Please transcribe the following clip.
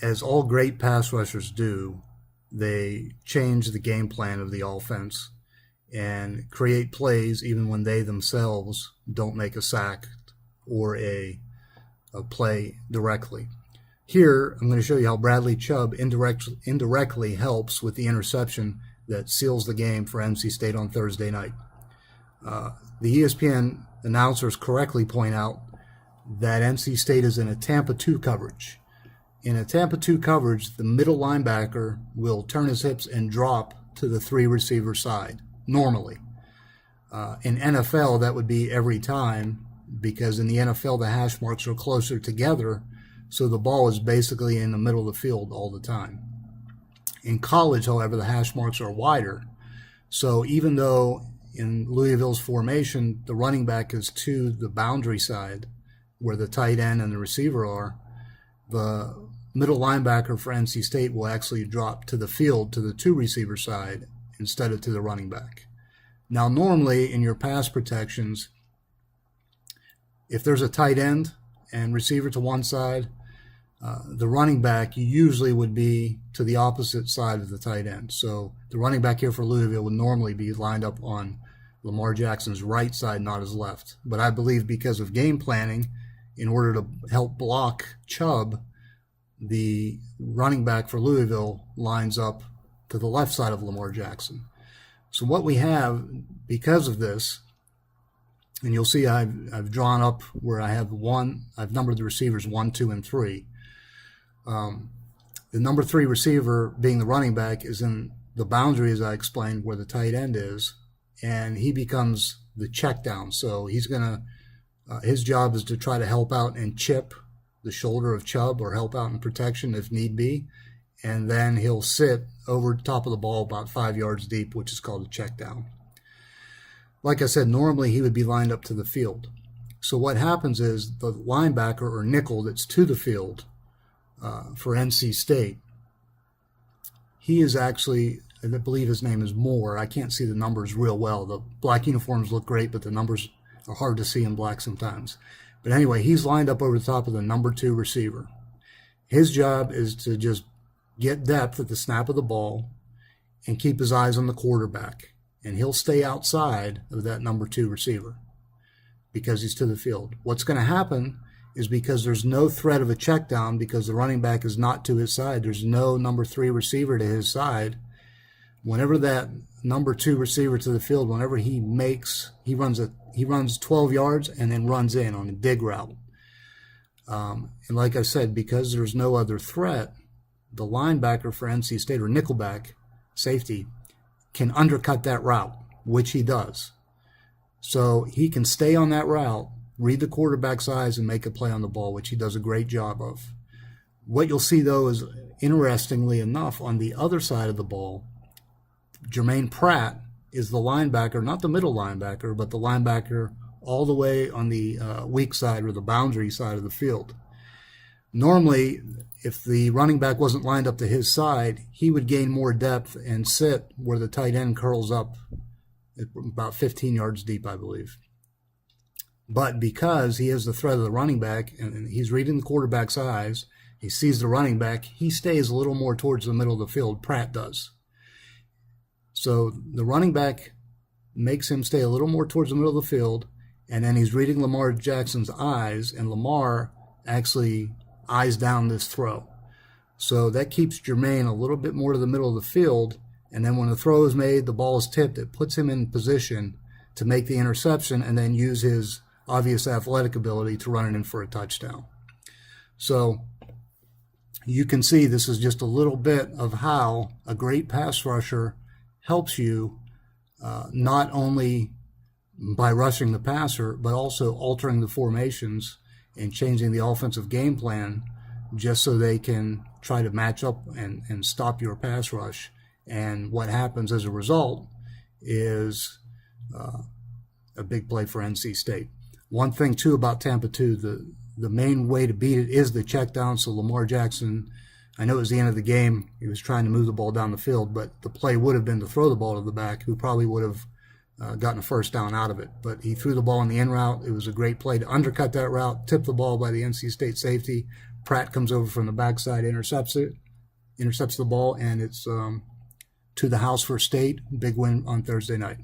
as all great pass rushers do, they change the game plan of the offense and create plays even when they themselves don't make a sack or a play directly. Here, I'm going to show you how Bradley Chubb indirectly helps with the interception that seals the game for NC State on Thursday night. The ESPN announcers correctly point out that NC State is in a Tampa 2 coverage. In a Tampa 2 coverage, the middle linebacker will turn his hips and drop to the 3 receiver side, normally. In NFL, that would be every time, because in the NFL, the hash marks are closer together, so the ball is basically in the middle of the field all the time. In college, however, the hash marks are wider, so even though in Louisville's formation, the running back is to the boundary side, where the tight end and the receiver are, the middle linebacker for NC State will actually drop to the field to the 2 receiver side instead of to the running back. Now, normally in your pass protections, if there's a tight end and receiver to one side, the running back usually would be to the opposite side of the tight end. So the running back here for Louisville would normally be lined up on Lamar Jackson's right side, not his left. But I believe because of game planning, in order to help block Chubb, the running back for Louisville lines up to the left side of Lamar Jackson. So what we have because of this, and you'll see I've drawn up where I've numbered the receivers 1, 2, and 3. The number 3 receiver, being the running back, is in the boundary, as I explained, where the tight end is, and he becomes the check down. So he's gonna his job is to try to help out and chip the shoulder of Chubb or help out in protection if need be, and then he'll sit over the top of the ball about 5 yards deep, which is called a check down. Like I said, normally he would be lined up to the field. So what happens is the linebacker or nickel that's to the field for NC State, he is actually, I believe his name is Moore. I can't see the numbers real well. The black uniforms look great, but the numbers are hard to see in black sometimes. But anyway, he's lined up over the top of the number 2 receiver. His job is to just get depth at the snap of the ball and keep his eyes on the quarterback. And he'll stay outside of that number 2 receiver because he's to the field. What's going to happen is, because there's no threat of a check down, because the running back is not to his side, there's no number 3 receiver to his side, whenever that number 2 receiver to the field, whenever he runs 12 yards and then runs in on a dig route. And like I said, because there's no other threat, the linebacker for NC State, or nickelback, safety, can undercut that route, which he does. So he can stay on that route, read the quarterback's eyes, and make a play on the ball, which he does a great job of. What you'll see, though, is, interestingly enough, on the other side of the ball, Jermaine Pratt is the linebacker, not the middle linebacker, but the linebacker all the way on the weak side, or the boundary side of the field. Normally, if the running back wasn't lined up to his side, he would gain more depth and sit where the tight end curls up at about 15 yards deep, I believe. But because he has the threat of the running back and he's reading the quarterback's eyes, he sees the running back, he stays a little more towards the middle of the field. Pratt does. So the running back makes him stay a little more towards the middle of the field, and then he's reading Lamar Jackson's eyes, and Lamar actually eyes down this throw. So that keeps Jermaine a little bit more to the middle of the field, and then when the throw is made, the ball is tipped, it puts him in position to make the interception and then use his obvious athletic ability to run it in for a touchdown. So you can see this is just a little bit of how a great pass rusher helps you, not only by rushing the passer, but also altering the formations and changing the offensive game plan just so they can try to match up and stop your pass rush. And what happens as a result is a big play for NC State. One thing, too, about Tampa 2, the main way to beat it is the check down. So Lamar Jackson, I know it was the end of the game, he was trying to move the ball down the field, but the play would have been to throw the ball to the back, who probably would have gotten a first down out of it. But he threw the ball in the in route. It was a great play to undercut that route, tip the ball by the NC State safety. Pratt comes over from the backside, intercepts the ball, and it's to the house for State. Big win on Thursday night.